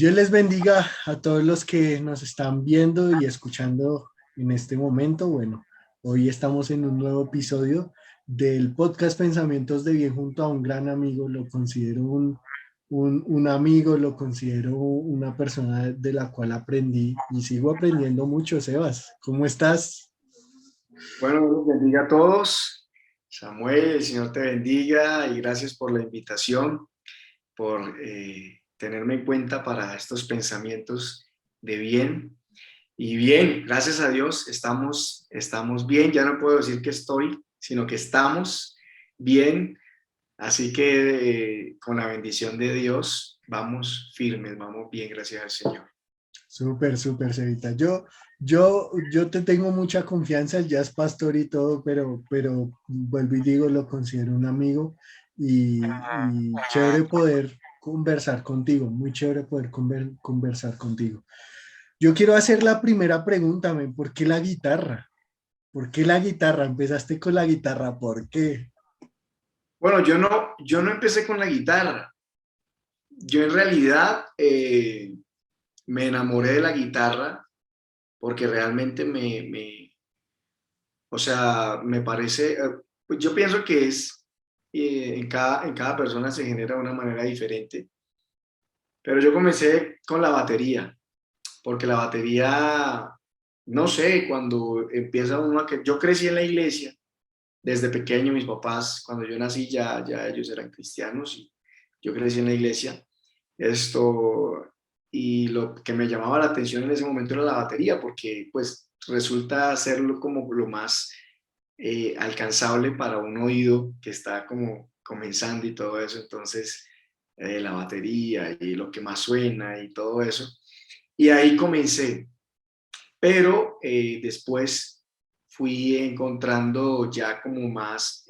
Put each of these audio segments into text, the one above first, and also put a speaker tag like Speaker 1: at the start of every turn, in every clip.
Speaker 1: Dios les bendiga a todos los que nos están viendo y escuchando en este momento. Bueno, hoy estamos en un nuevo episodio del podcast Pensamientos de Bien junto a un gran amigo. Lo considero un amigo, lo considero una persona de la cual aprendí y sigo aprendiendo mucho. Sebas, ¿cómo estás?
Speaker 2: Bueno, Dios bendiga a todos. Samuel, el Señor te bendiga y gracias por la invitación, por tenerme en cuenta para estos pensamientos de bien. Y bien, gracias a Dios, estamos bien. Ya no puedo decir que estoy, sino que estamos bien. Así que con la bendición de Dios, vamos firmes, vamos bien, gracias al Señor.
Speaker 1: Súper, súper, Cevita. Yo te tengo mucha confianza, ya es pastor y todo, pero vuelvo y digo, lo considero un amigo y chévere poder conversar contigo, muy chévere poder conversar contigo. Yo quiero hacer la primera pregunta, men, ¿por qué la guitarra? ¿Por qué la guitarra? Empezaste con la guitarra, ¿por qué?
Speaker 2: Bueno, yo no empecé con la guitarra. Yo en realidad me enamoré de la guitarra porque realmente o sea, me parece, pues yo pienso que es, en cada persona se genera de una manera diferente, pero yo comencé con la batería, porque la batería, no sé, cuando empieza uno a que, yo crecí en la iglesia, desde pequeño, mis papás, cuando yo nací ya ellos eran cristianos y yo crecí en la iglesia, esto, y lo que me llamaba la atención en ese momento era la batería, porque pues resulta ser como lo más alcanzable para un oído que está como comenzando y todo eso, entonces la batería y lo que más suena y todo eso. Y ahí comencé, pero después fui encontrando ya como más,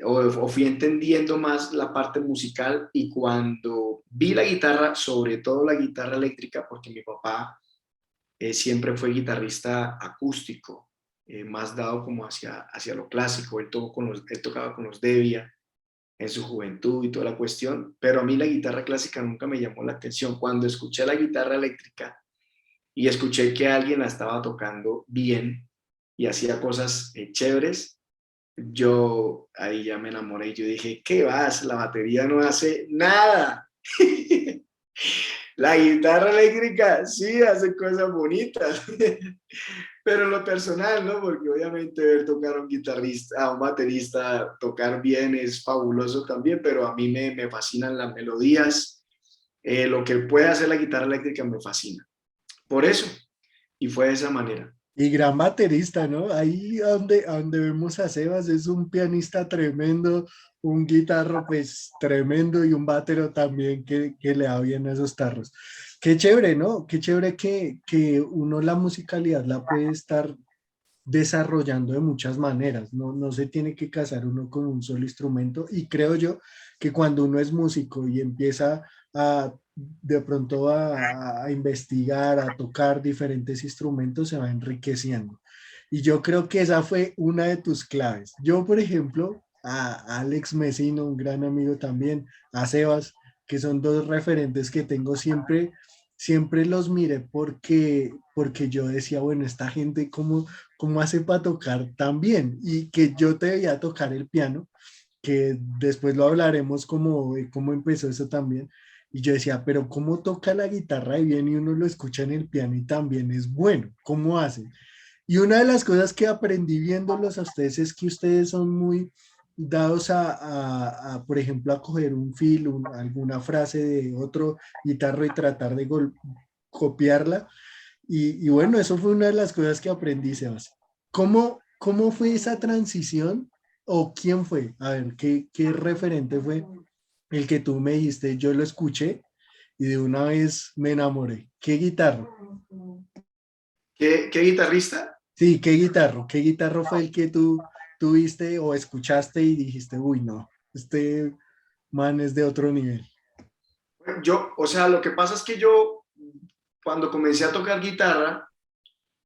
Speaker 2: o fui entendiendo más la parte musical y cuando vi la guitarra, sobre todo la guitarra eléctrica, porque mi papá siempre fue guitarrista acústico, más dado como hacia lo clásico. Él tocaba con los Devia en su juventud y toda la cuestión, pero a mí la guitarra clásica nunca me llamó la atención. Cuando escuché la guitarra eléctrica y escuché que alguien la estaba tocando bien y hacía cosas chéveres, yo ahí ya me enamoré y yo dije, ¿qué vas? La batería no hace nada. La guitarra eléctrica sí hace cosas bonitas, pero en lo personal, ¿no? Porque obviamente ver tocar a un guitarrista, a un baterista, tocar bien es fabuloso también, pero a mí me fascinan las melodías, lo que puede hacer la guitarra eléctrica me fascina. Por eso, y fue de esa manera.
Speaker 1: Y gran baterista, ¿no? Ahí a donde vemos a Sebas es un pianista tremendo, un guitarro pues tremendo y un batero también que le da bien a esos tarros. Qué chévere, ¿no? Qué chévere que uno la musicalidad la puede estar desarrollando de muchas maneras, no se tiene que casar uno con un solo instrumento y creo yo que cuando uno es músico y empieza a de pronto a investigar, a tocar diferentes instrumentos, se va enriqueciendo. Y yo creo que esa fue una de tus claves. Yo, por ejemplo, a Alex Mesino, un gran amigo también, a Sebas, que son dos referentes que tengo siempre los miré porque yo decía, bueno, esta gente, ¿cómo hace para tocar tan bien? Y que yo te veía tocar el piano, que después lo hablaremos cómo empezó eso también. Y yo decía, pero ¿cómo toca la guitarra de bien y uno lo escucha en el piano y también es bueno? ¿Cómo hace? Y una de las cosas que aprendí viéndolos a ustedes es que ustedes son muy dados por ejemplo, a coger un feel, alguna frase de otro guitarro y tratar de copiarla. Y bueno, eso fue una de las cosas que aprendí, Sebas. ¿Cómo fue esa transición o quién fue? A ver, ¿qué referente fue el que tú me dijiste? Yo lo escuché y de una vez me enamoré. ¿Qué guitarra?
Speaker 2: ¿Qué guitarrista?
Speaker 1: Sí, ¿qué guitarro fue el que tú tuviste o escuchaste y dijiste, uy, no, este man es de otro nivel?
Speaker 2: Yo, o sea, lo que pasa es que yo, cuando comencé a tocar guitarra,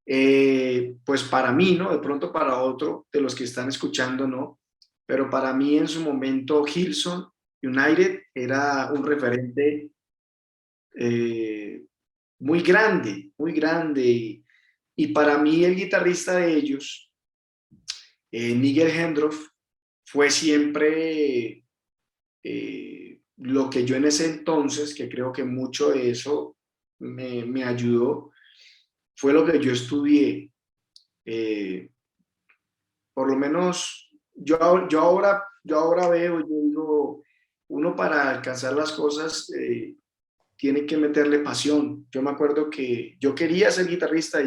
Speaker 2: pues para mí, ¿no? De pronto para otro de los que están escuchando, ¿no? Pero para mí en su momento Hillsong United era un referente eh, muy grande, muy grande. Y para mí el guitarrista de ellos, Nigel Hendroff, fue siempre lo que yo en ese entonces, que creo que mucho de eso me ayudó, fue lo que yo estudié. Eh, por lo menos yo ahora veo, yo digo, uno para alcanzar las cosas tiene que meterle pasión. Yo me acuerdo que yo quería ser guitarrista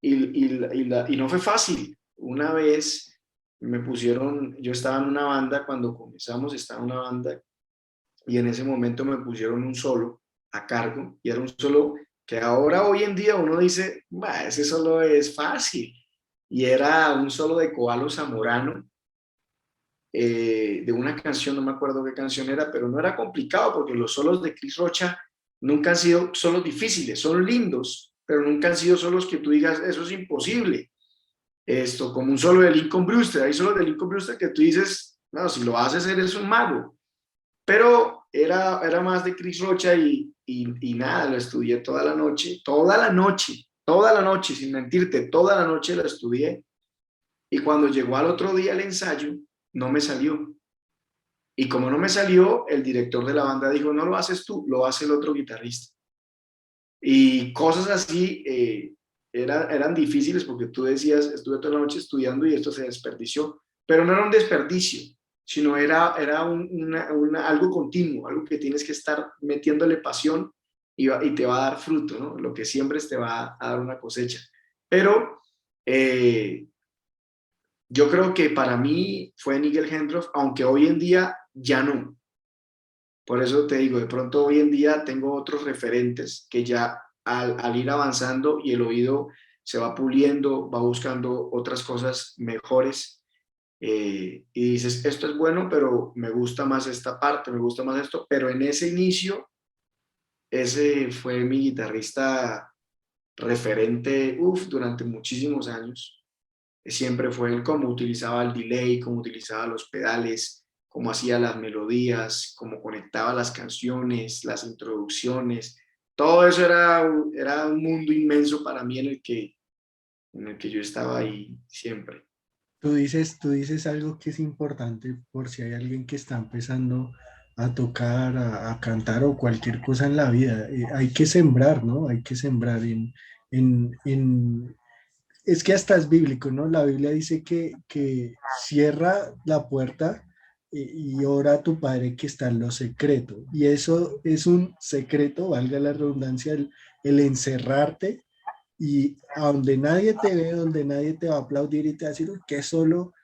Speaker 2: y no fue fácil. Una vez me pusieron, yo estaba en una banda, cuando comenzamos estaba en una banda y en ese momento me pusieron un solo a cargo y era un solo que ahora hoy en día uno dice, "Bah, ese solo es fácil", y era un solo de Koalo Zamorano, de una canción, no me acuerdo qué canción era, pero no era complicado porque los solos de Chris Rocha nunca han sido solos difíciles, son lindos, pero nunca han sido solos que tú digas, eso es imposible. Esto, como un solo de Lincoln Brewster, hay solos de Lincoln Brewster que tú dices, no, si lo haces eres un mago, pero era más de Chris Rocha y nada, lo estudié toda la noche, toda la noche, toda la noche, sin mentirte, toda la noche lo estudié. Y cuando llegó al otro día el ensayo, no me salió. Y como no me salió, el director de la banda dijo, no lo haces tú, lo hace el otro guitarrista. Y cosas así eran difíciles porque tú decías, estuve toda la noche estudiando y esto se desperdició, pero no era un desperdicio, sino era algo continuo, algo que tienes que estar metiéndole pasión y te va a dar fruto, ¿no? Lo que siembres te va a dar una cosecha. Pero eh, yo creo que para mí fue Nigel Hendroff, aunque hoy en día ya no. Por eso te digo, de pronto hoy en día tengo otros referentes que ya al ir avanzando y el oído se va puliendo, va buscando otras cosas mejores y dices, esto es bueno, pero me gusta más esta parte, me gusta más esto, pero en ese inicio, ese fue mi guitarrista referente, durante muchísimos años. Siempre fue él, cómo utilizaba el delay, cómo utilizaba los pedales, cómo hacía las melodías, cómo conectaba las canciones, las introducciones. Todo eso era un mundo inmenso para mí en el que yo estaba ahí siempre.
Speaker 1: Tú dices algo que es importante por si hay alguien que está empezando a tocar, a cantar o cualquier cosa en la vida. Hay que sembrar, ¿no? Hay que sembrar en... Es que hasta es bíblico, ¿no? La Biblia dice que cierra la puerta y ora a tu Padre que está en lo secreto. Y eso es un secreto, valga la redundancia, el encerrarte y a donde nadie te ve, donde nadie te va a aplaudir y te va a decir que solo,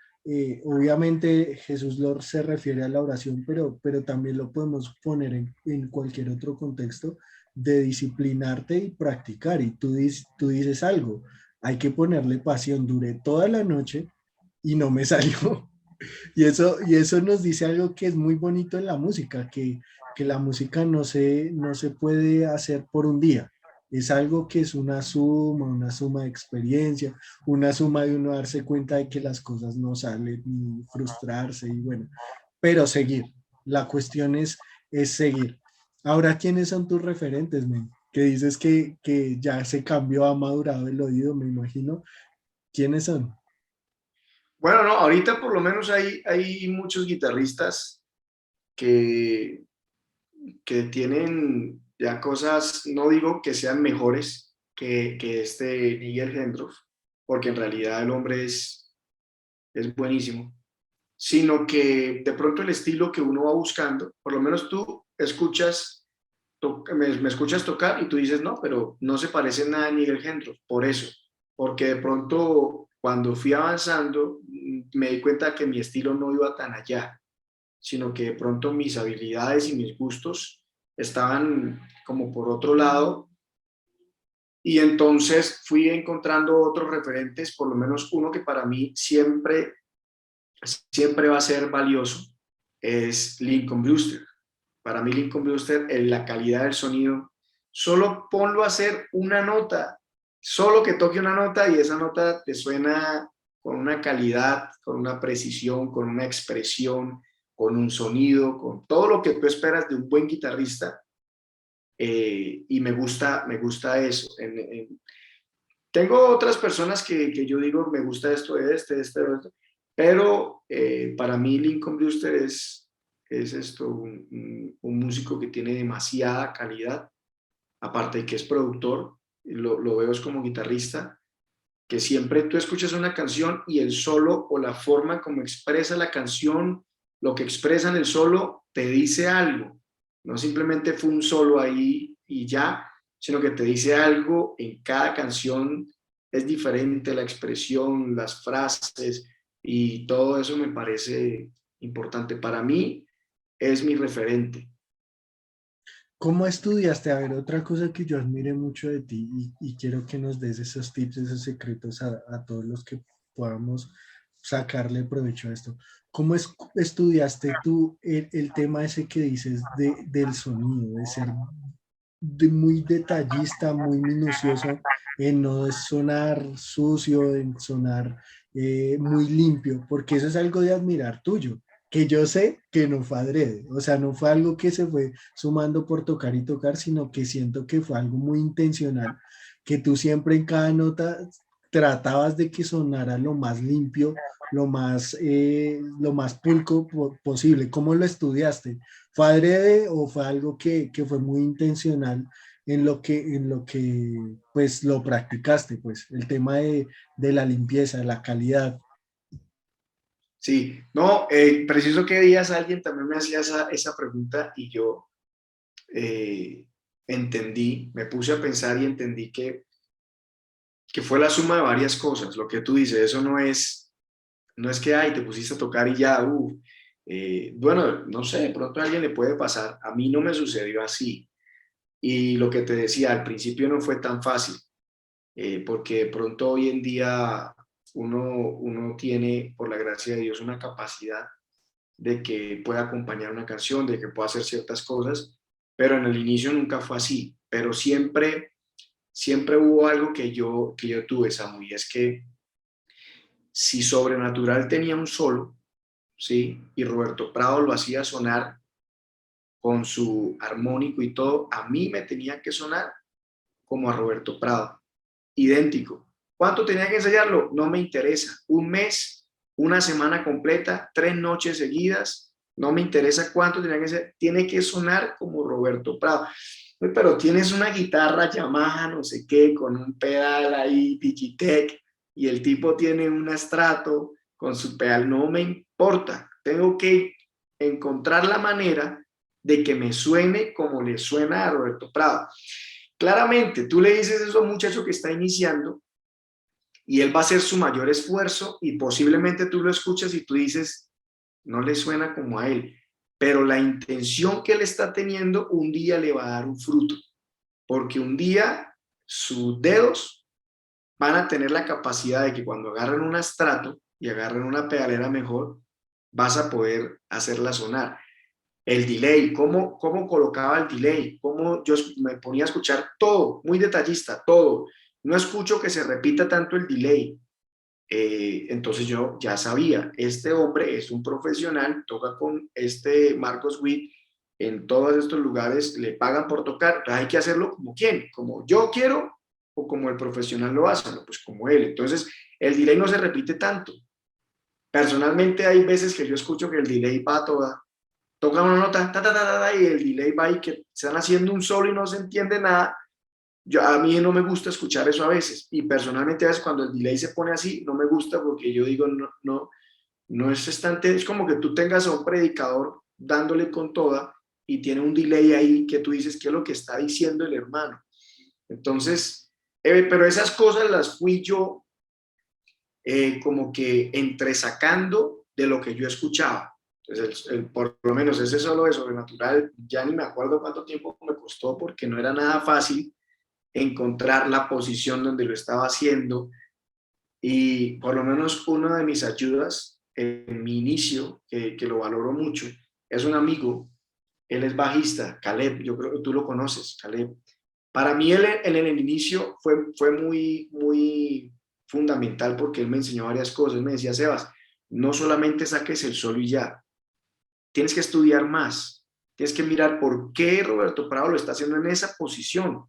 Speaker 1: obviamente Jesús se refiere a la oración, pero también lo podemos poner en cualquier otro contexto de disciplinarte y practicar. Y tú dices algo, hay que ponerle pasión, duré toda la noche y no me salió. Y eso nos dice algo que es muy bonito en la música, que la música no se puede hacer por un día. Es algo que es una suma de experiencia, una suma de uno darse cuenta de que las cosas no salen y frustrarse y bueno, pero seguir. La cuestión es seguir. Ahora, ¿quiénes son tus referentes, men? Que dices que ya se cambió, ha madurado el oído, me imagino. ¿Quiénes son?
Speaker 2: Bueno, no, ahorita por lo menos hay muchos guitarristas que, que tienen ya cosas, no digo que sean mejores que este Nigel Hendroff, porque en realidad el hombre es buenísimo, sino que de pronto el estilo que uno va buscando, por lo menos tú escuchas, me escuchas tocar y tú dices, no, pero no se parece nada a Nigel Hendroff, por eso, porque de pronto cuando fui avanzando me di cuenta que mi estilo no iba tan allá, sino que de pronto mis habilidades y mis gustos estaban como por otro lado y entonces fui encontrando otros referentes, por lo menos uno que para mí siempre va a ser valioso, es Lincoln Brewster. Para mí Lincoln Brewster, en la calidad del sonido, solo ponlo a hacer una nota, solo que toque una nota y esa nota te suena con una calidad, con una precisión, con una expresión, con un sonido, con todo lo que tú esperas de un buen guitarrista. y me gusta eso. Tengo otras personas que yo digo, me gusta esto, esto, pero para mí Lincoln Brewster es esto, un músico que tiene demasiada calidad, aparte de que es productor, lo veo es como guitarrista, que siempre tú escuchas una canción y el solo o la forma como expresa la canción, lo que expresa en el solo, te dice algo. No simplemente fue un solo ahí y ya, sino que te dice algo en cada canción. Es diferente la expresión, las frases y todo eso me parece importante. Para mí es mi referente.
Speaker 1: ¿Cómo estudiaste? A ver, otra cosa que yo admire mucho de ti y quiero que nos des esos tips, esos secretos a todos los que podamos sacarle provecho a esto. ¿Cómo estudiaste tú el tema ese que dices del sonido, de ser muy detallista, muy minucioso, en no sonar sucio, en sonar muy limpio, porque eso es algo de admirar tuyo, que yo sé que no fue adrede, o sea, no fue algo que se fue sumando por tocar y tocar, sino que siento que fue algo muy intencional, que tú siempre en cada nota tratabas de que sonara lo más limpio, lo más pulco posible. ¿Cómo lo estudiaste? ¿Fue adrede o fue algo que fue muy intencional en lo que pues lo practicaste, pues el tema de la limpieza, de la calidad?
Speaker 2: Sí, no, preciso que días alguien también me hacía esa pregunta y yo entendí, me puse a pensar y entendí que fue la suma de varias cosas. Lo que tú dices, eso no es que, ay, te pusiste a tocar y ya, bueno, no sé, de pronto a alguien le puede pasar. A mí no me sucedió así. Y lo que te decía, al principio no fue tan fácil, porque de pronto hoy en día uno tiene, por la gracia de Dios, una capacidad de que pueda acompañar una canción, de que pueda hacer ciertas cosas, pero en el inicio nunca fue así. Pero siempre hubo algo que yo tuve, Samu, y es que si Sobrenatural tenía un solo, ¿sí? Y Roberto Prado lo hacía sonar con su armónico y todo, a mí me tenía que sonar como a Roberto Prado, idéntico. ¿Cuánto tenía que ensayarlo? No me interesa. Un mes, una semana completa, 3 noches seguidas, no me interesa cuánto tenía que ser, tiene que sonar como Roberto Prado. Pero tienes una guitarra Yamaha, no sé qué, con un pedal ahí, Digitech, y el tipo tiene un Strato con su pedal, no me importa. Tengo que encontrar la manera de que me suene como le suena a Roberto Prado. Claramente, tú le dices eso a un muchacho que está iniciando y él va a hacer su mayor esfuerzo y posiblemente tú lo escuchas y tú dices, no le suena como a él, pero la intención que él está teniendo un día le va a dar un fruto, porque un día sus dedos van a tener la capacidad de que cuando agarren un estrato y agarren una pedalera mejor, vas a poder hacerla sonar. El delay, cómo colocaba el delay, cómo yo me ponía a escuchar todo, muy detallista, todo. No escucho que se repita tanto el delay. Entonces yo ya sabía, este hombre es un profesional, toca con este Marcos Witt en todos estos lugares, le pagan por tocar, entonces hay que hacerlo como quién, como yo quiero o como el profesional lo hace, ¿no? Pues como él. Entonces el delay no se repite tanto. Personalmente hay veces que yo escucho que el delay va a toda, toca una nota, y el delay va y que están haciendo un solo y no se entiende nada. A mí no me gusta escuchar eso a veces y personalmente a veces cuando el delay se pone así no me gusta porque yo digo no es estante, es como que tú tengas a un predicador dándole con toda y tiene un delay ahí que tú dices qué es lo que está diciendo el hermano. Entonces, pero esas cosas las fui yo como que entresacando de lo que yo escuchaba. Entonces, por lo menos ese solo de Sobrenatural, ya ni me acuerdo cuánto tiempo me costó porque no era nada fácil encontrar la posición donde lo estaba haciendo y por lo menos una de mis ayudas en mi inicio, que lo valoro mucho, es un amigo, él es bajista, Caleb, yo creo que tú lo conoces, Caleb. Para mí él en el inicio fue muy fundamental porque él me enseñó varias cosas, él me decía, Sebas, no solamente saques el solo y ya, tienes que estudiar más, tienes que mirar por qué Roberto Prado lo está haciendo en esa posición,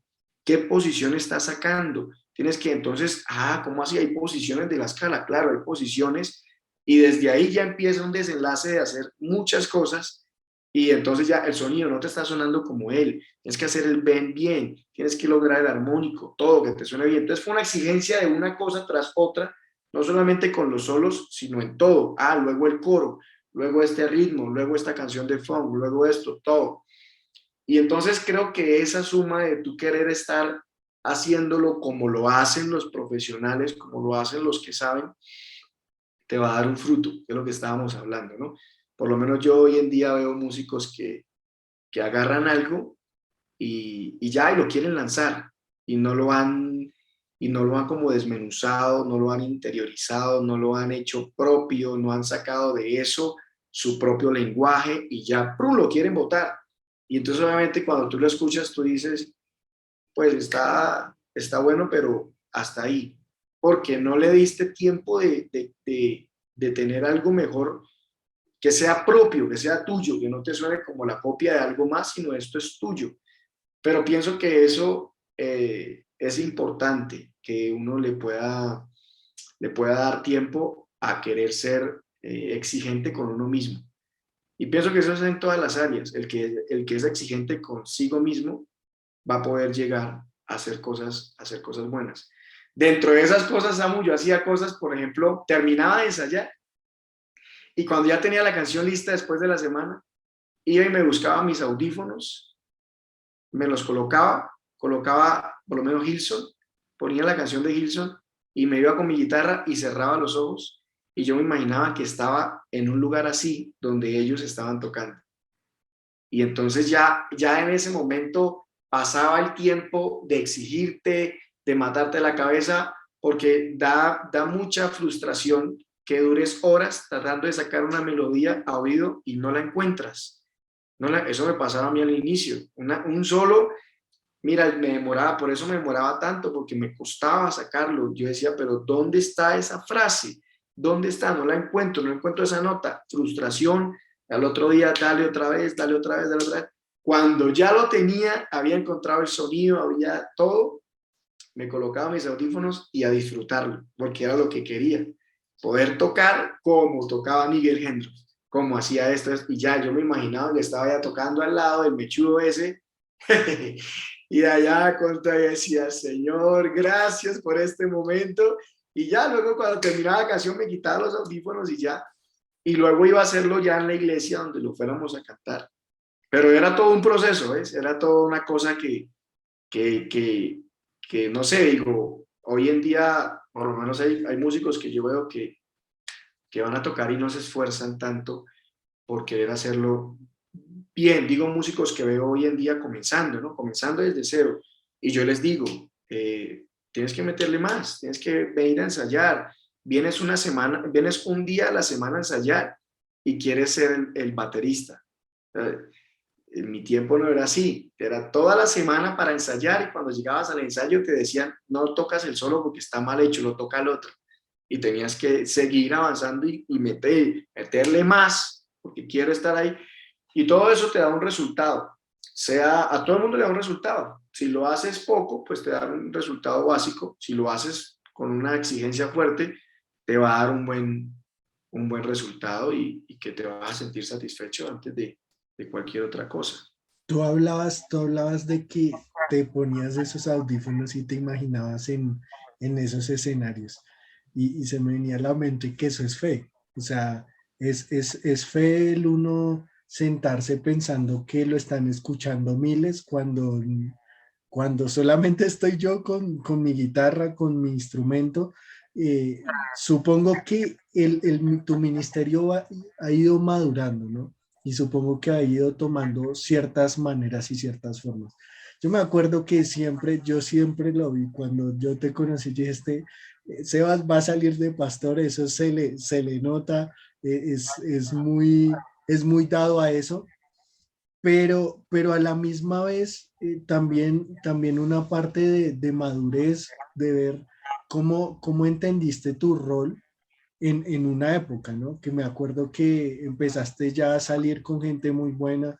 Speaker 2: qué posición está sacando. Tienes que entonces, ¿cómo así? Hay posiciones de la escala, claro, hay posiciones, y desde ahí ya empieza un desenlace de hacer muchas cosas, y entonces ya el sonido no te está sonando como él, tienes que hacer el bend bien, tienes que lograr el armónico, todo que te suene bien. Entonces fue una exigencia de una cosa tras otra, no solamente con los solos, sino en todo. Luego el coro, luego este ritmo, luego esta canción de funk, luego esto, todo. Y entonces creo que esa suma de tú querer estar haciéndolo como lo hacen los profesionales, como lo hacen los que saben, te va a dar un fruto, que es lo que estábamos hablando, ¿no? Por lo menos yo hoy en día veo músicos que agarran algo y ya, y lo quieren lanzar, y no lo han, y no lo han como desmenuzado, no lo han interiorizado, no lo han hecho propio, no han sacado de eso su propio lenguaje, y ya, ¡prum!, lo quieren botar. Y entonces obviamente cuando tú lo escuchas, tú dices, pues está bueno, pero hasta ahí, porque no le diste tiempo de tener algo mejor que sea propio, que sea tuyo, que no te suene como la copia de algo más, sino esto es tuyo. Pero pienso que eso es importante, que uno le pueda dar tiempo a querer ser exigente con uno mismo. Y pienso que eso es en todas las áreas. El que es exigente consigo mismo va a poder llegar a hacer cosas buenas. Dentro de esas cosas, Samu, yo hacía cosas, por ejemplo, terminaba de ensayar y cuando ya tenía la canción lista después de la semana, iba y me buscaba mis audífonos, me los colocaba por lo menos Hilson, ponía la canción de Hilson y me iba con mi guitarra y cerraba los ojos y yo me imaginaba que estaba en un lugar así donde ellos estaban tocando. Y entonces ya en ese momento pasaba el tiempo de exigirte, de matarte la cabeza, porque da mucha frustración que dures horas tratando de sacar una melodía a oído y no la encuentras. Eso me pasaba a mí al inicio. Un solo, mira, por eso me demoraba tanto, porque me costaba sacarlo. Yo decía, pero ¿dónde está esa frase? ¿Dónde está? No la encuentro, no encuentro esa nota. Frustración, al otro día, dale otra vez, dale otra vez, dale otra vez. Cuando ya lo tenía, había encontrado el sonido, había todo, me colocaba mis audífonos y a disfrutarlo, porque era lo que quería. Poder tocar como tocaba Miguel Gendro, como hacía esto, y ya yo me imaginaba que estaba ya tocando al lado del mechudo ese, y de allá contra decía, Señor, gracias por este momento, y ya luego cuando terminaba la canción me quitaba los audífonos y ya, y luego iba a hacerlo ya en la iglesia donde lo fuéramos a cantar. Pero era todo un proceso, ¿ves? Era toda una cosa que, que, que no sé, digo, hoy en día, por lo menos hay músicos que yo veo que van a tocar y no se esfuerzan tanto por querer hacerlo bien. Digo músicos que veo hoy en día comenzando, ¿no? Comenzando desde cero. Y yo les digo, tienes que meterle más, tienes que venir a ensayar. Vienes un día a la semana a ensayar y quieres ser el baterista. En mi tiempo no era así, era toda la semana para ensayar y cuando llegabas al ensayo te decían, no tocas el solo porque está mal hecho, lo toca el otro. Y tenías que seguir avanzando y meterle más porque quiero estar ahí. Y todo eso te da un resultado. A todo el mundo le da un resultado. Si lo haces poco, pues te da un resultado básico. Si lo haces con una exigencia fuerte, te va a dar un buen resultado y que te vas a sentir satisfecho antes de cualquier otra cosa.
Speaker 1: Tú hablabas de que te ponías esos audífonos y te imaginabas en esos escenarios. Y se me venía a la mente que eso es fe. O sea, es fe el uno sentarse pensando que lo están escuchando miles cuando solamente estoy yo con mi guitarra, con mi instrumento. Supongo que tu ministerio ha ido madurando, ¿no? Y supongo que ha ido tomando ciertas maneras y ciertas formas. Yo me acuerdo que yo siempre lo vi cuando yo te conocí, yo dije, Sebas va a salir de pastor, eso se le nota, es muy dado a eso, pero a la misma vez también una parte de madurez, de ver cómo entendiste tu rol en una época, ¿no? Que me acuerdo que empezaste ya a salir con gente muy buena,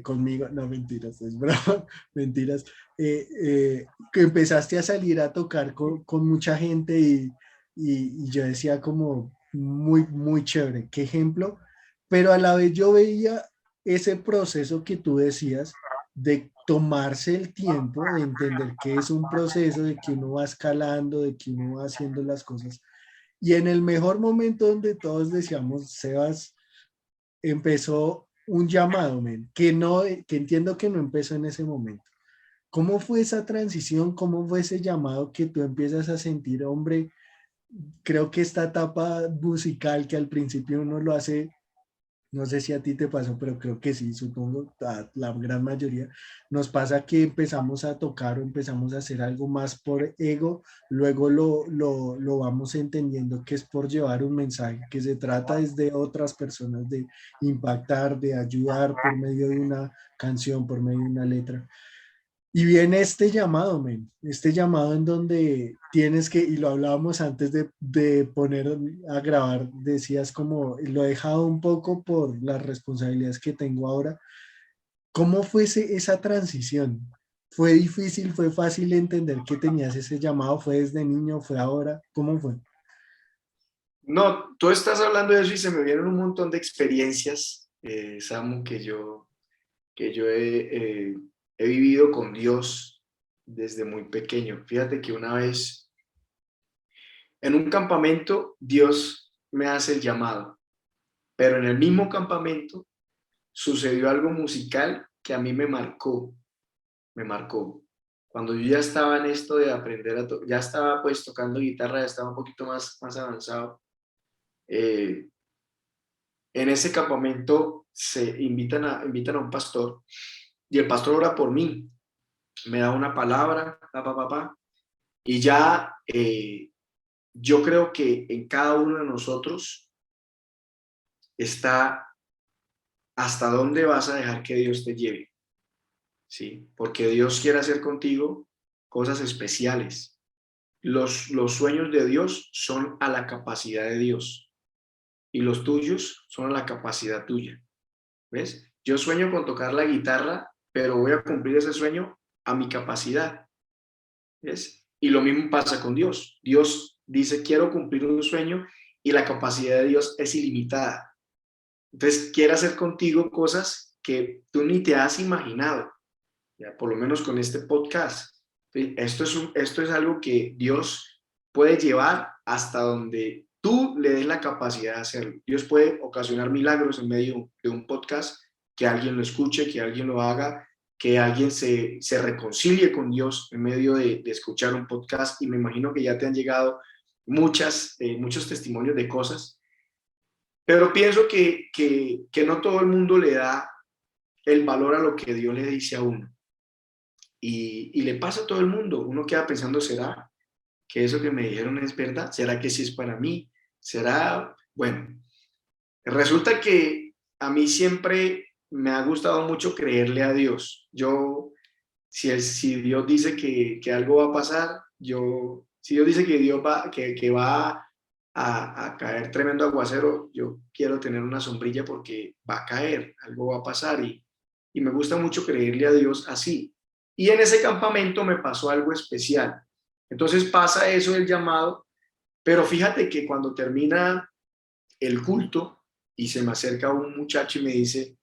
Speaker 1: conmigo, no mentiras, es bravo, mentiras, que empezaste a salir a tocar con mucha gente y yo decía como muy, muy chévere, qué ejemplo, pero a la vez yo veía ese proceso que tú decías de tomarse el tiempo, de entender que es un proceso, de que uno va escalando, de que uno va haciendo las cosas. Y en el mejor momento donde todos decíamos, Sebas, empezó un llamado, men, que no, que entiendo que no empezó en ese momento. ¿Cómo fue esa transición? ¿Cómo fue ese llamado que tú empiezas a sentir, hombre? Creo que esta etapa musical que al principio uno lo hace, no sé si a ti te pasó, pero creo que sí, supongo, a la gran mayoría, nos pasa que empezamos a tocar o empezamos a hacer algo más por ego, luego lo vamos entendiendo que es por llevar un mensaje, que se trata desde otras personas de impactar, de ayudar por medio de una canción, por medio de una letra. Y viene este llamado, men, este llamado en donde tienes que, y lo hablábamos antes de poner a grabar, decías como, lo he dejado un poco por las responsabilidades que tengo ahora. ¿Cómo fue esa transición? ¿Fue difícil, fue fácil entender que tenías ese llamado? ¿Fue desde niño, fue ahora? ¿Cómo fue?
Speaker 2: No, tú estás hablando de eso y se me vienen un montón de experiencias, Samu, que yo he vivido con Dios desde muy pequeño. Fíjate que una vez en un campamento Dios me hace el llamado, pero en el mismo campamento sucedió algo musical que a mí me marcó. Cuando yo ya estaba en esto de aprender ya estaba pues tocando guitarra, ya estaba un poquito más avanzado. Eh, en ese campamento se invitan a un pastor y el pastor ora por mí, me da una palabra, y ya yo creo que en cada uno de nosotros está hasta dónde vas a dejar que Dios te lleve, ¿sí? Porque Dios quiere hacer contigo cosas especiales. Los sueños de Dios son a la capacidad de Dios y los tuyos son a la capacidad tuya, ¿ves? Yo sueño con tocar la guitarra, pero voy a cumplir ese sueño a mi capacidad, ¿ves? Y lo mismo pasa con Dios. Dios dice, quiero cumplir un sueño y la capacidad de Dios es ilimitada. Entonces, quiere hacer contigo cosas que tú ni te has imaginado, ya, por lo menos con este podcast. ¿Sí? Esto es algo que Dios puede llevar hasta donde tú le des la capacidad de hacerlo. Dios puede ocasionar milagros en medio de un podcast, que alguien lo escuche, que alguien lo haga, que alguien se reconcilie con Dios en medio de escuchar un podcast. Y me imagino que ya te han llegado muchos testimonios de cosas, pero pienso que no todo el mundo le da el valor a lo que Dios le dice a uno. Y le pasa a todo el mundo. Uno queda pensando, ¿será que eso que me dijeron es verdad? ¿Será que sí es para mí? ¿Será? Bueno, resulta que a mí siempre me ha gustado mucho creerle a Dios. Si Dios dice que algo va a pasar, si Dios dice que que va a caer tremendo aguacero, yo quiero tener una sombrilla porque va a caer, algo va a pasar y me gusta mucho creerle a Dios así. Y en ese campamento me pasó algo especial. Entonces pasa eso del llamado, pero fíjate que cuando termina el culto y se me acerca un muchacho y me dice,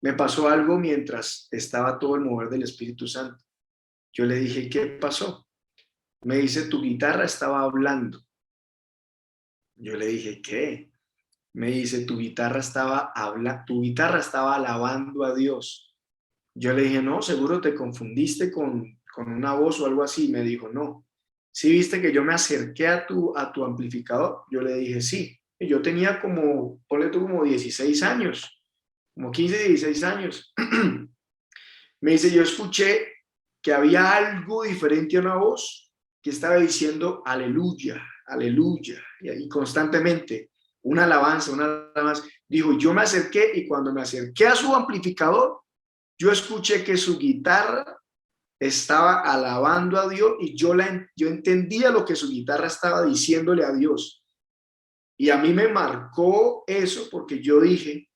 Speaker 2: me pasó algo mientras estaba todo el mover del Espíritu Santo. Yo le dije, ¿qué pasó? Me dice, tu guitarra estaba hablando. Yo le dije, ¿qué? Me dice, tu guitarra estaba alabando a Dios. Yo le dije, no, seguro te confundiste con una voz o algo así. Me dijo, no. ¿Sí viste que yo me acerqué a tu amplificador? Yo le dije, sí. Y yo tenía ponle tú como 16 años, como 15, 16 años. Me dice, yo escuché que había algo diferente a una voz que estaba diciendo aleluya, aleluya, y constantemente una alabanza, una alabanza. Dijo, yo me acerqué y cuando me acerqué a su amplificador, yo escuché que su guitarra estaba alabando a Dios y yo entendía lo que su guitarra estaba diciéndole a Dios. Y a mí me marcó eso porque yo dije,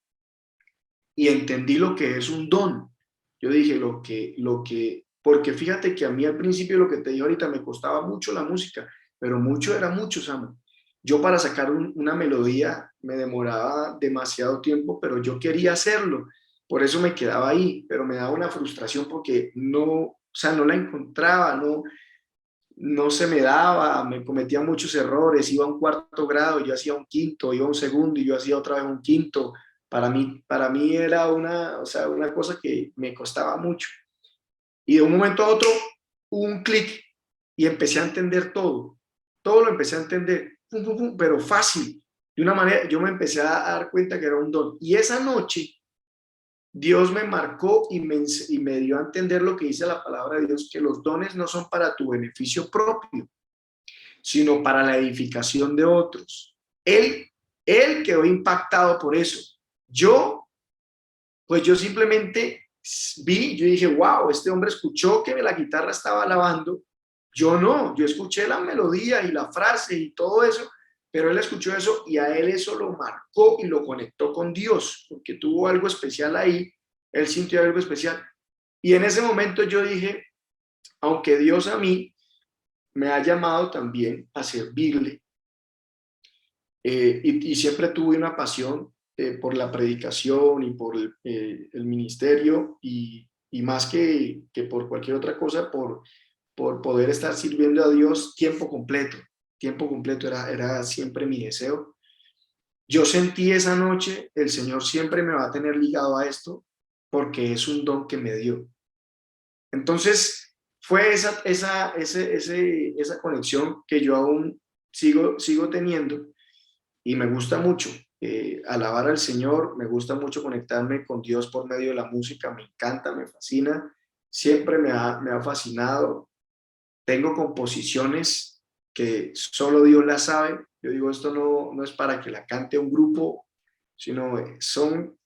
Speaker 2: y entendí lo que es un don. Yo dije porque fíjate que a mí al principio lo que te digo ahorita me costaba mucho la música, pero mucho era mucho, Samu. Yo para sacar una melodía me demoraba demasiado tiempo, pero yo quería hacerlo. Por eso me quedaba ahí, pero me daba una frustración porque no, o sea, no la encontraba, no se me daba, me cometía muchos errores, iba a un cuarto grado, yo hacía un quinto, iba a un segundo y yo hacía otra vez un quinto. Para mí era o sea, una cosa que me costaba mucho. Y de un momento a otro hubo un clic y empecé a entender todo. Todo lo empecé a entender, pum, pum, pum, pero fácil. De una manera, yo me empecé a dar cuenta que era un don. Y esa noche Dios me marcó y me dio a entender lo que dice la palabra de Dios, que los dones no son para tu beneficio propio, sino para la edificación de otros. Él quedó impactado por eso. Yo, pues yo simplemente yo dije, wow, este hombre escuchó que la guitarra estaba alabando. Yo no, yo escuché la melodía y la frase y todo eso, pero él escuchó eso y a él eso lo marcó y lo conectó con Dios, porque tuvo algo especial ahí, él sintió algo especial. Y en ese momento yo dije, aunque Dios a mí me ha llamado también a servirle, y siempre tuve una pasión por la predicación y por el ministerio y más que por cualquier otra cosa, por poder estar sirviendo a Dios tiempo completo. Tiempo completo era siempre mi deseo. Yo sentí esa noche, el Señor siempre me va a tener ligado a esto porque es un don que me dio. Entonces, fue esa conexión que yo aún sigo teniendo y me gusta mucho alabar al Señor, me gusta mucho conectarme con Dios por medio de la música, me encanta, me fascina, siempre me ha fascinado. Tengo composiciones que solo Dios las sabe. Yo digo, esto no es para que la cante un grupo, sino son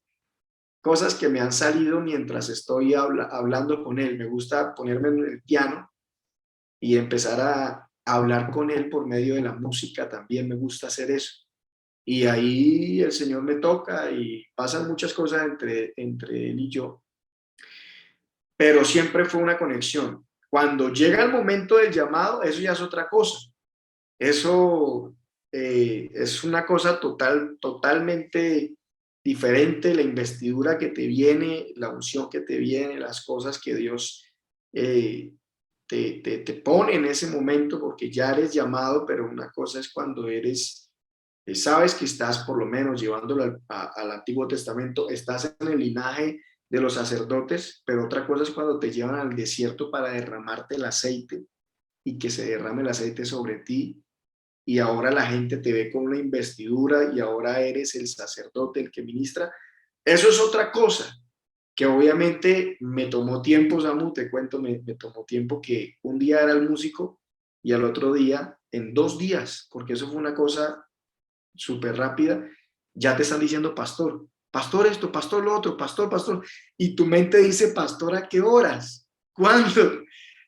Speaker 2: cosas que me han salido mientras estoy hablando con Él. Me gusta ponerme en el piano y empezar a hablar con Él por medio de la música, también me gusta hacer eso. Y ahí el Señor me toca y pasan muchas cosas entre Él y yo, pero siempre fue una conexión. Cuando llega el momento del llamado, eso ya es otra cosa. Eso es una cosa totalmente diferente, la investidura que te viene, la unción que te viene, las cosas que Dios eh, te pone en ese momento, porque ya eres llamado, pero una cosa es cuando sabes que estás por lo menos llevándolo al Antiguo Testamento, estás en el linaje de los sacerdotes, pero otra cosa es cuando te llevan al desierto para derramarte el aceite y que se derrame el aceite sobre ti y ahora la gente te ve con una investidura y ahora eres el sacerdote, el que ministra. Eso es otra cosa que obviamente me tomó tiempo, Samu, te cuento, me tomó tiempo que un día era el músico y al otro día, en 2 días, porque eso fue una cosa súper rápida, ya te están diciendo pastor, pastor esto, pastor lo otro, pastor, y tu mente dice, pastor, ¿a qué horas? ¿Cuándo?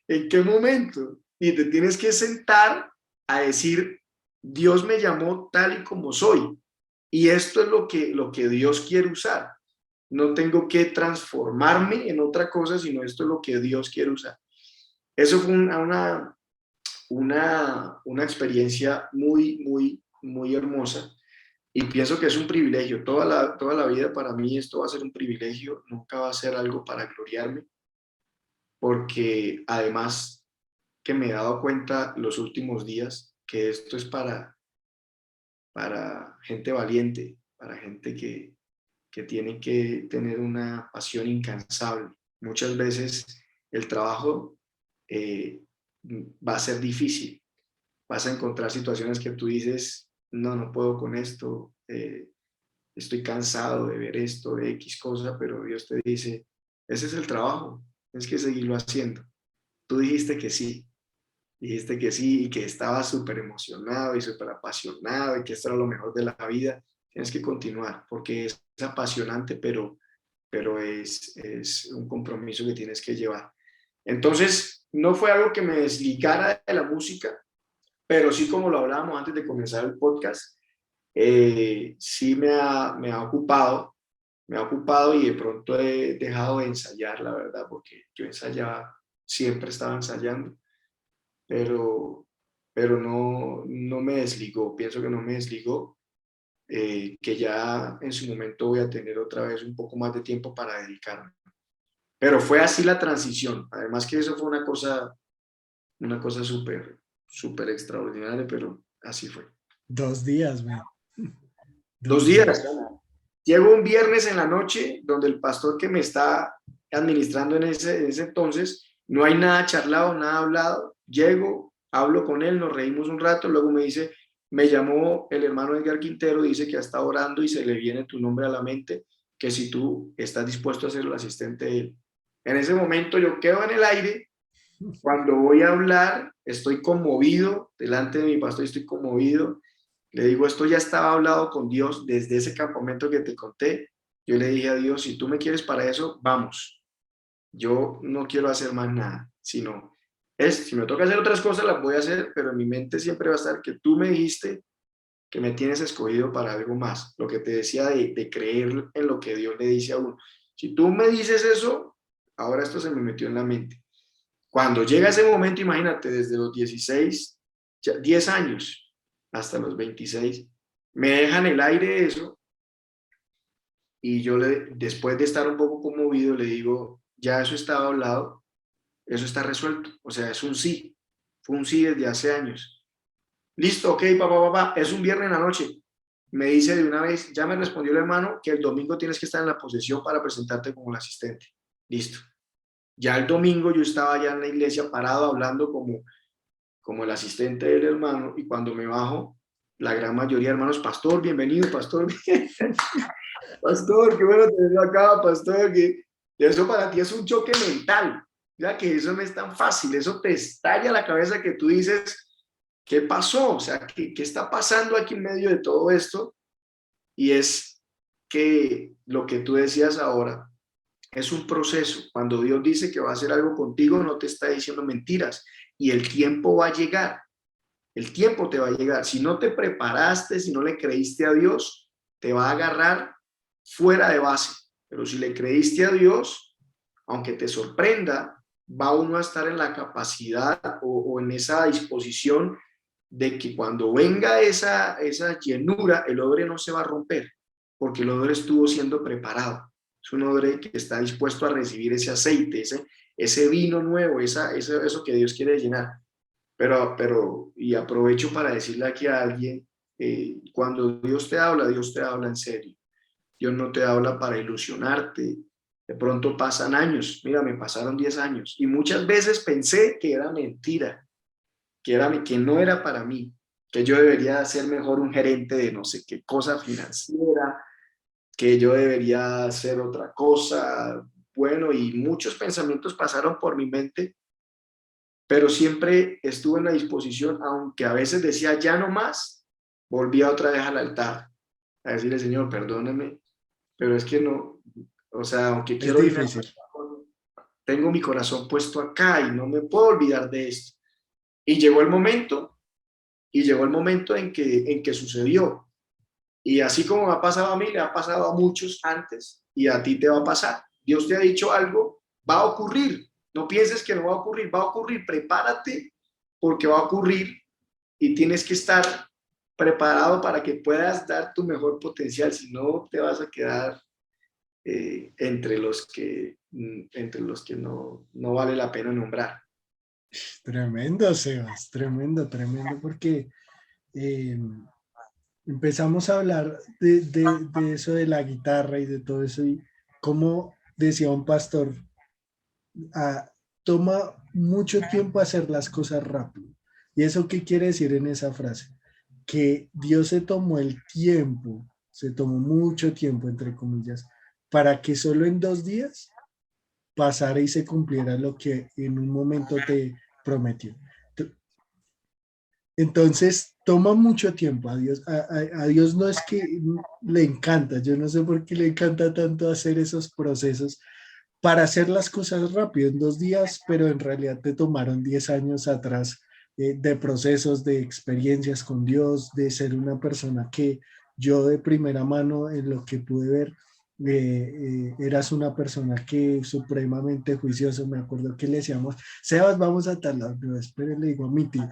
Speaker 2: ¿En qué momento? Y te tienes que sentar a decir, Dios me llamó tal y como soy, y esto es lo que Dios quiere usar. No tengo que transformarme en otra cosa, sino esto es lo que Dios quiere usar. Eso fue una experiencia muy, muy, muy hermosa y pienso que es un privilegio. Toda la vida para mí esto va a ser un privilegio, nunca va a ser algo para gloriarme, porque además que me he dado cuenta los últimos días que esto es para gente valiente, para gente que tiene que tener una pasión incansable. Muchas veces el trabajo va a ser difícil, vas a encontrar situaciones que tú dices, no puedo con esto, estoy cansado de ver esto, de X cosa, pero Dios te dice, ese es el trabajo, tienes que seguirlo haciendo. Tú dijiste que sí y que estabas súper emocionado y súper apasionado y que esto era lo mejor de la vida, tienes que continuar porque es apasionante, pero es un compromiso que tienes que llevar. Entonces, no fue algo que me desligara de la música, pero sí, como lo hablábamos antes de comenzar el podcast, sí me ha ocupado me ha ocupado y de pronto he dejado de ensayar, la verdad, porque yo ensayaba, siempre estaba ensayando, pero, pero no me desligó, pienso que no me desligó, que ya en su momento voy a tener otra vez un poco más de tiempo para dedicarme. Pero fue así la transición, además que eso fue una cosa súper, súper extraordinaria, pero así fue.
Speaker 1: 2 días, güey.
Speaker 2: 2 días.
Speaker 1: Días.
Speaker 2: Llego un viernes en la noche donde el pastor que me está administrando en ese entonces, no hay nada charlado, nada hablado. Llego, hablo con él, nos reímos un rato, luego me dice, me llamó el hermano Edgar Quintero, dice que ha estado orando y se le viene tu nombre a la mente, que si tú estás dispuesto a ser el asistente de él. En ese momento yo quedo en el aire, cuando voy a hablar estoy conmovido, delante de mi pastor estoy conmovido. Le digo, esto ya estaba hablado con Dios desde ese campamento que te conté. Yo le dije a Dios, si tú me quieres para eso, vamos. Yo no quiero hacer más nada, sino si me toca hacer otras cosas, las voy a hacer, pero en mi mente siempre va a estar que tú me dijiste que me tienes escogido para algo más. Lo que te decía de creer en lo que Dios le dice a uno. Si tú me dices eso, ahora esto se me metió en la mente. Cuando llega ese momento, imagínate, desde los 16, 10 años hasta los 26, me dejan el aire eso y yo después de estar un poco conmovido le digo, ya eso estaba hablado, eso está resuelto, o sea, es un sí, fue un sí desde hace años. Listo, ok, papá, es un viernes en la noche. Me dice de una vez, ya me respondió el hermano que el domingo tienes que estar en la posesión para presentarte como el asistente. Listo. Ya el domingo yo estaba ya en la iglesia parado hablando como el asistente del hermano y cuando me bajo, la gran mayoría de hermanos, pastor, bienvenido, pastor, pastor, qué bueno tenerlo acá, pastor, que eso para ti es un choque mental, ya que eso no es tan fácil, eso te estalla la cabeza que tú dices, ¿qué pasó? O sea, ¿qué está pasando aquí en medio de todo esto? Y es que lo que tú decías ahora es un proceso. Cuando Dios dice que va a hacer algo contigo, no te está diciendo mentiras y el tiempo va a llegar. El tiempo te va a llegar. Si no te preparaste, si no le creíste a Dios, te va a agarrar fuera de base. Pero si le creíste a Dios, aunque te sorprenda, va uno a estar en la capacidad o en esa disposición de que cuando venga esa llenura, el odre no se va a romper, porque el odre estuvo siendo preparado. Es un odre que está dispuesto a recibir ese aceite, ese vino nuevo, eso que Dios quiere llenar. Y aprovecho para decirle aquí a alguien, cuando Dios te habla en serio. Dios no te habla para ilusionarte. De pronto pasan años, mira, me pasaron 10 años y muchas veces pensé que era mentira, que no era para mí, que yo debería ser mejor un gerente de no sé qué cosa financiera, que yo debería hacer otra cosa. Bueno, y muchos pensamientos pasaron por mi mente, pero siempre estuve en la disposición, aunque a veces decía ya no más, volvía otra vez al altar a decirle, Señor, perdóneme, pero es que no, o sea, aunque
Speaker 1: Es
Speaker 2: quiero irme,
Speaker 1: difícil.
Speaker 2: tengo mi corazón puesto acá y no me puedo olvidar de esto. Y llegó el momento, en que sucedió. Y así como me ha pasado a mí, le ha pasado a muchos antes y a ti te va a pasar. Dios te ha dicho algo, va a ocurrir. No pienses que no va a ocurrir, va a ocurrir. Prepárate porque va a ocurrir y tienes que estar preparado para que puedas dar tu mejor potencial. Si no, te vas a quedar entre los que no vale la pena nombrar.
Speaker 1: Tremendo, Sebas, tremendo, tremendo, porque eh, empezamos a hablar de eso de la guitarra y de todo eso, y como decía un pastor, ah, toma mucho tiempo hacer las cosas rápido. ¿Y eso qué quiere decir en esa frase? Que Dios se tomó el tiempo, se tomó mucho tiempo, entre comillas, para que solo en 2 días pasara y se cumpliera lo que en un momento te prometió. Entonces, toma mucho tiempo. A Dios no es que le encanta, yo no sé por qué le encanta tanto hacer esos procesos para hacer las cosas rápido en 2 días, pero en realidad te tomaron 10 años atrás de procesos, de experiencias con Dios, de ser una persona que yo de primera mano en lo que pude ver, eras una persona que supremamente juicioso. Me acuerdo que le decíamos, Sebas, vamos a tal lado. No, espere, le digo a mi tío.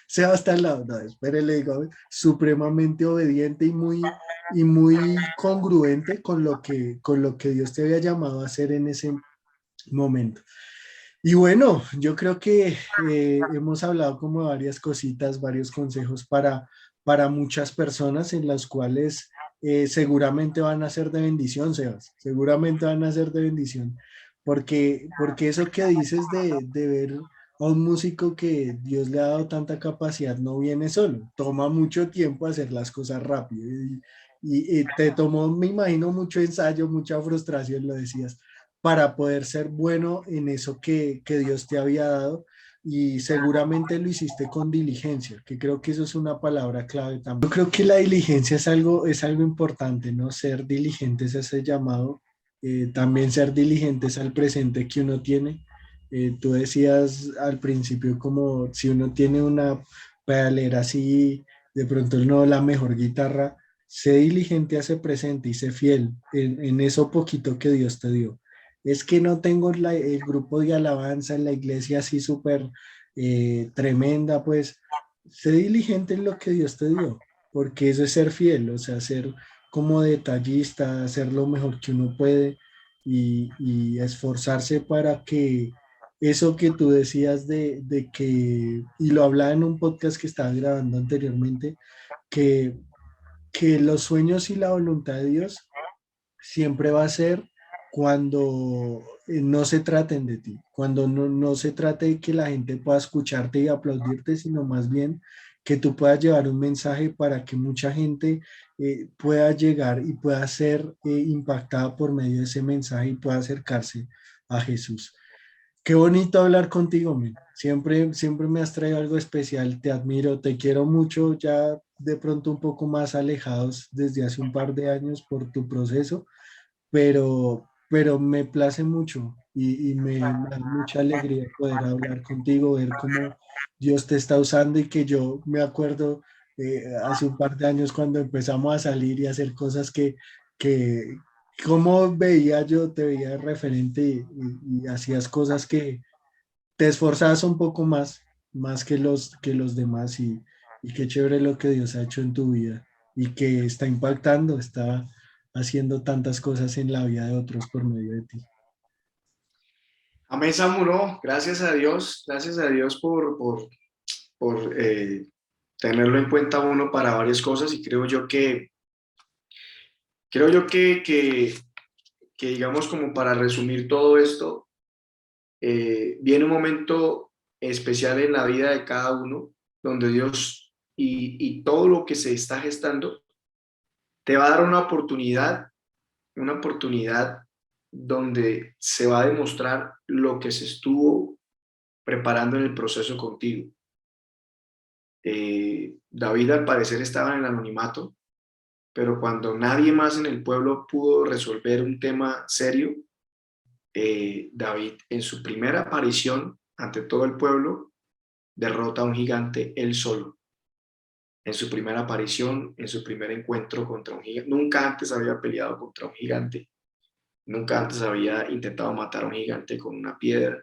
Speaker 1: Sebas está al lado. No, espere, le digo, supremamente obediente y muy congruente con lo que Dios te había llamado a hacer en ese momento. Y bueno, yo creo que hemos hablado como de varias cositas, varios consejos para muchas personas en las cuales seguramente van a ser de bendición, Sebas, seguramente van a ser de bendición, porque eso que dices de ver a un músico que Dios le ha dado tanta capacidad no viene solo, toma mucho tiempo hacer las cosas rápido y te tomó, me imagino, mucho ensayo, mucha frustración, lo decías para poder ser bueno en eso que Dios te había dado y seguramente lo hiciste con diligencia, que creo que eso es una palabra clave también. Yo creo que la diligencia es algo importante, ¿no? Ser diligentes a ese llamado, también ser diligentes al presente que uno tiene. Tú decías al principio como si uno tiene una pedalera así, de pronto no la mejor guitarra, sé diligente a ese presente y sé fiel en eso poquito que Dios te dio. Es que no tengo el grupo de alabanza en la iglesia así súper tremenda, pues sé diligente en lo que Dios te dio, porque eso es ser fiel, o sea, ser como detallista, hacer lo mejor que uno puede y esforzarse para que eso que tú decías de que, y lo hablaba en un podcast que estaba grabando anteriormente, que, que los sueños y la voluntad de Dios siempre va a ser cuando no se traten de ti, cuando no se trate de que la gente pueda escucharte y aplaudirte, sino más bien que tú puedas llevar un mensaje para que mucha gente pueda llegar y pueda ser impactada por medio de ese mensaje y pueda acercarse a Jesús. Qué bonito hablar contigo, men. Siempre, siempre me has traído algo especial. Te admiro, te quiero mucho, ya de pronto un poco más alejados desde hace un par de años por tu proceso, pero me place mucho y me da mucha alegría poder hablar contigo, ver cómo Dios te está usando y que yo me acuerdo hace un par de años cuando empezamos a salir y a hacer cosas que como veía yo, te veía de referente y hacías cosas que te esforzabas un poco más, más que los demás y qué chévere lo que Dios ha hecho en tu vida y que está impactando, está haciendo tantas cosas en la vida de otros por medio de ti.
Speaker 2: Amén, Samu, no, gracias a Dios por tenerlo en cuenta uno para varias cosas y creo yo que digamos como para resumir todo esto, viene un momento especial en la vida de cada uno donde Dios y todo lo que se está gestando te va a dar una oportunidad donde se va a demostrar lo que se estuvo preparando en el proceso contigo. David al parecer estaba en el anonimato, pero cuando nadie más en el pueblo pudo resolver un tema serio, David en su primera aparición ante todo el pueblo derrota a un gigante él solo. En su primera aparición, en su primer encuentro contra un gigante. Nunca antes había peleado contra un gigante, nunca antes había intentado matar a un gigante con una piedra,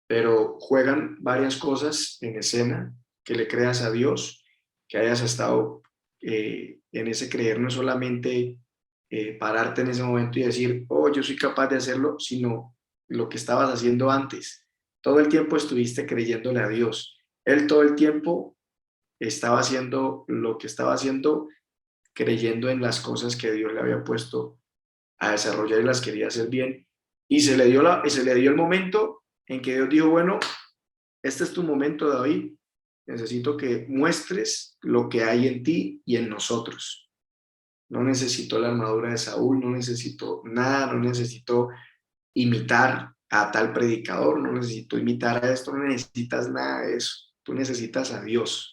Speaker 2: pero juegan varias cosas en escena, que le creas a Dios, que hayas estado en ese creer, no solamente pararte en ese momento y decir, oh, yo soy capaz de hacerlo, sino lo que estabas haciendo antes. Todo el tiempo estuviste creyéndole a Dios. Él todo el tiempo estaba haciendo lo que estaba haciendo, creyendo en las cosas que Dios le había puesto a desarrollar y las quería hacer bien. Y se le dio el momento en que Dios dijo, bueno, este es tu momento, David. Necesito que muestres lo que hay en ti y en nosotros. No necesito la armadura de Saúl, no necesito nada, no necesito imitar a tal predicador, no necesito imitar a esto, no necesitas nada de eso. Tú necesitas a Dios.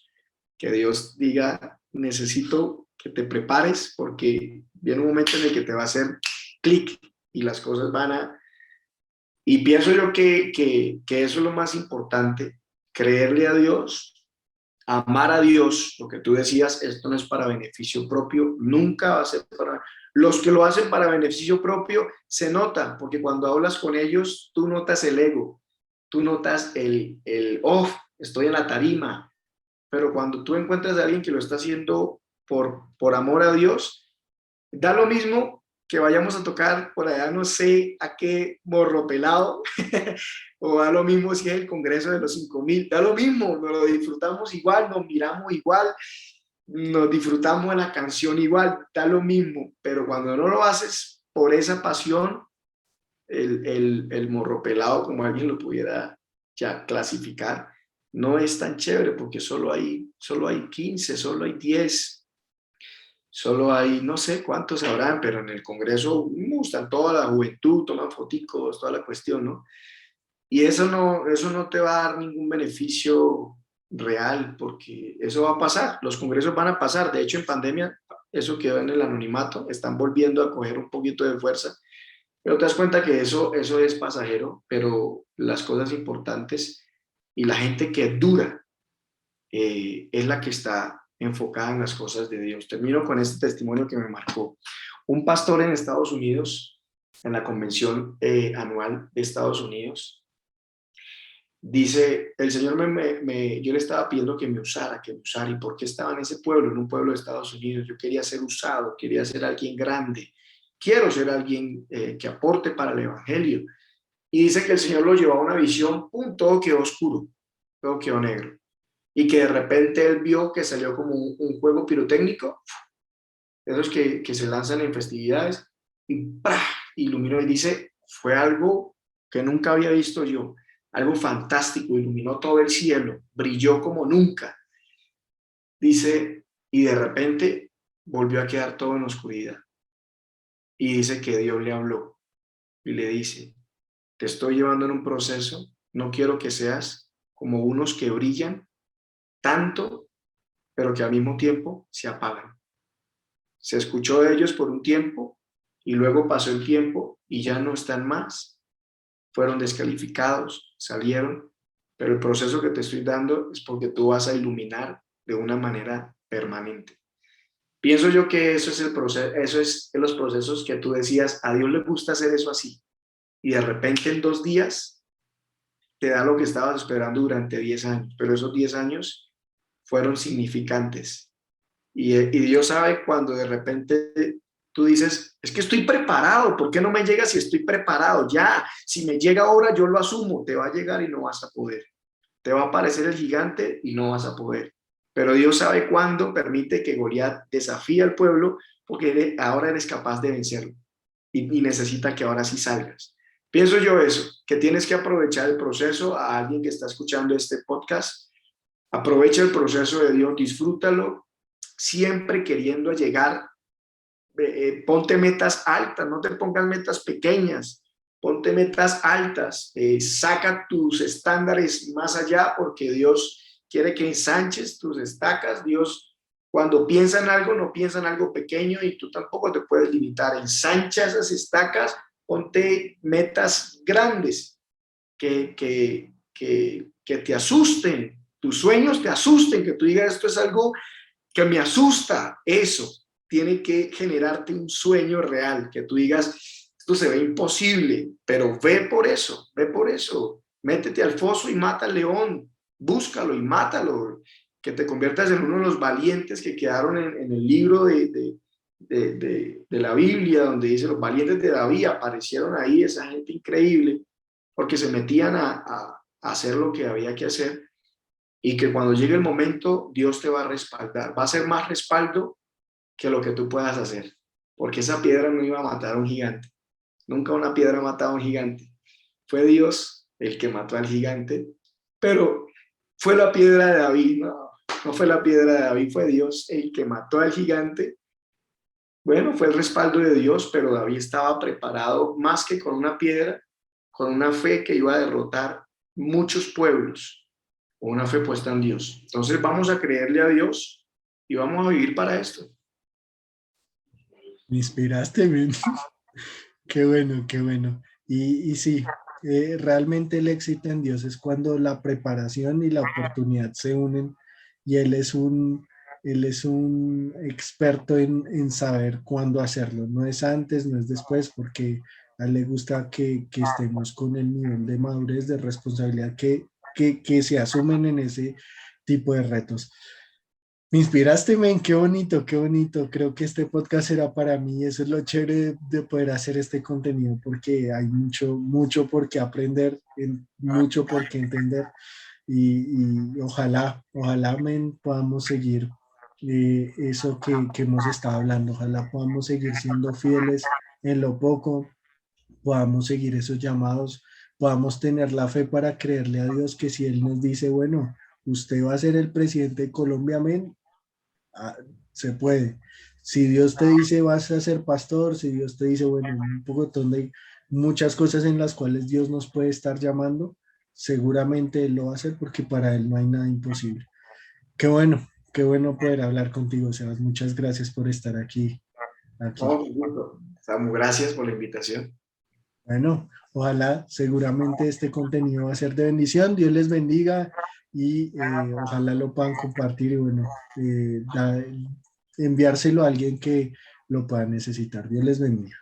Speaker 2: Que Dios diga, necesito que te prepares porque viene un momento en el que te va a hacer clic y las cosas van a... Y pienso yo que eso es lo más importante, creerle a Dios Amar a Dios, lo que tú decías, esto no es para beneficio propio, nunca va a ser para... Los que lo hacen para beneficio propio se nota, porque cuando hablas con ellos, tú notas el ego, tú notas oh, estoy en la tarima, pero cuando tú encuentras a alguien que lo está haciendo por amor a Dios, da lo mismo que vayamos a tocar por allá, no sé a qué morro pelado, o da lo mismo si es el Congreso de los 5.000, da lo mismo, nos lo disfrutamos igual, nos miramos igual, nos disfrutamos de la canción igual, da lo mismo, pero cuando no lo haces por esa pasión, el morro pelado, como alguien lo pudiera ya clasificar, no es tan chévere porque solo hay 15, solo hay 10, solo hay, no sé cuántos habrán, pero en el Congreso están toda la juventud, toman foticos, toda la cuestión, ¿no? Y eso no te va a dar ningún beneficio real, porque eso va a pasar, los congresos van a pasar. De hecho, en pandemia, eso quedó en el anonimato, están volviendo a coger un poquito de fuerza, pero te das cuenta que eso es pasajero, pero las cosas importantes y la gente que dura es la que está enfocada en las cosas de Dios. Termino con este testimonio que me marcó. Un pastor en Estados Unidos, en la convención anual de Estados Unidos, dice, el Señor yo le estaba pidiendo que me usara, ¿y por qué estaba en ese pueblo, en un pueblo de Estados Unidos? Yo quería ser usado, quería ser alguien grande, quiero ser alguien que aporte para el Evangelio. Y dice que el Señor lo llevó a una visión, ¡pum!, todo quedó oscuro, todo quedó negro. Y que de repente él vio que salió como un juego pirotécnico, esos que se lanzan en festividades, y ¡prá!, iluminó y dice, fue algo que nunca había visto yo, algo fantástico, iluminó todo el cielo, brilló como nunca. Dice, y de repente volvió a quedar todo en oscuridad. Y dice que Dios le habló y le dice, te estoy llevando en un proceso, no quiero que seas como unos que brillan tanto, pero que al mismo tiempo se apagan. Se escuchó de ellos por un tiempo y luego pasó el tiempo y ya no están más. Fueron descalificados, salieron, pero el proceso que te estoy dando es porque tú vas a iluminar de una manera permanente. Pienso yo que eso es el proceso, eso es los procesos que tú decías, a Dios le gusta hacer eso así. Y de repente en 2 días te da lo que estabas esperando durante 10 años, pero esos 10 años fueron significantes. Y Dios sabe cuando de repente tú dices, es que estoy preparado, ¿por qué no me llega si estoy preparado? Ya, si me llega ahora yo lo asumo, te va a llegar y no vas a poder. Te va a aparecer el gigante y no vas a poder. Pero Dios sabe cuándo permite que Goliat desafíe al pueblo porque ahora eres capaz de vencerlo y necesita que ahora sí salgas. Pienso yo eso, que tienes que aprovechar el proceso. A alguien que está escuchando este podcast, aprovecha el proceso de Dios, disfrútalo, siempre queriendo llegar. Ponte metas altas, no te pongas metas pequeñas, ponte metas altas, saca tus estándares más allá porque Dios quiere que ensanches tus estacas. Dios, cuando piensa en algo, no piensa en algo pequeño y tú tampoco te puedes limitar. Ensancha esas estacas, ponte metas grandes que te asusten, tus sueños te asusten, que tú digas, esto es algo que me asusta. Eso tiene que generarte un sueño real, que tú digas, esto se ve imposible, pero ve por eso, métete al foso y mata al león, búscalo y mátalo, que te conviertas en uno de los valientes que quedaron en el libro de la Biblia, donde dice los valientes de David, aparecieron ahí esa gente increíble, porque se metían a hacer lo que había que hacer, y que cuando llegue el momento, Dios te va a respaldar, va a ser más respaldo que lo que tú puedas hacer, porque esa piedra no iba a matar a un gigante, nunca una piedra ha matado a un gigante, fue Dios el que mató al gigante, pero fue la piedra de David, no fue la piedra de David, fue Dios el que mató al gigante. Bueno, fue el respaldo de Dios, pero David estaba preparado más que con una piedra, con una fe que iba a derrotar muchos pueblos, una fe puesta en Dios. Entonces vamos a creerle a Dios y vamos a vivir para esto.
Speaker 1: Me inspiraste, men. Qué bueno, qué bueno. Y sí, realmente el éxito en Dios es cuando la preparación y la oportunidad se unen y él es un experto en saber cuándo hacerlo. No es antes, no es después, porque a él le gusta que estemos con el nivel de madurez, de responsabilidad que se asumen en ese tipo de retos. Me inspiraste, men, qué bonito, qué bonito. Creo que este podcast era para mí. Eso es lo chévere de poder hacer este contenido, porque hay mucho, mucho por qué aprender, mucho por qué entender. Y ojalá, ojalá, men, podamos seguir eso que hemos estado hablando. Ojalá podamos seguir siendo fieles en lo poco, podamos seguir esos llamados, podamos tener la fe para creerle a Dios que si Él nos dice, bueno, usted va a ser el presidente de Colombia, men, ah, se puede. Si Dios te dice vas a ser pastor, si Dios te dice, bueno, un poco de muchas cosas en las cuales Dios nos puede estar llamando, seguramente Él lo va a hacer porque para Él no hay nada imposible. Qué bueno poder hablar contigo, Sebas. Muchas gracias por estar aquí.
Speaker 2: No, un gusto. Samu, gracias por la invitación.
Speaker 1: Bueno, ojalá, seguramente este contenido va a ser de bendición. Dios les bendiga y ojalá lo puedan compartir y bueno, enviárselo a alguien que lo pueda necesitar. Dios les bendiga.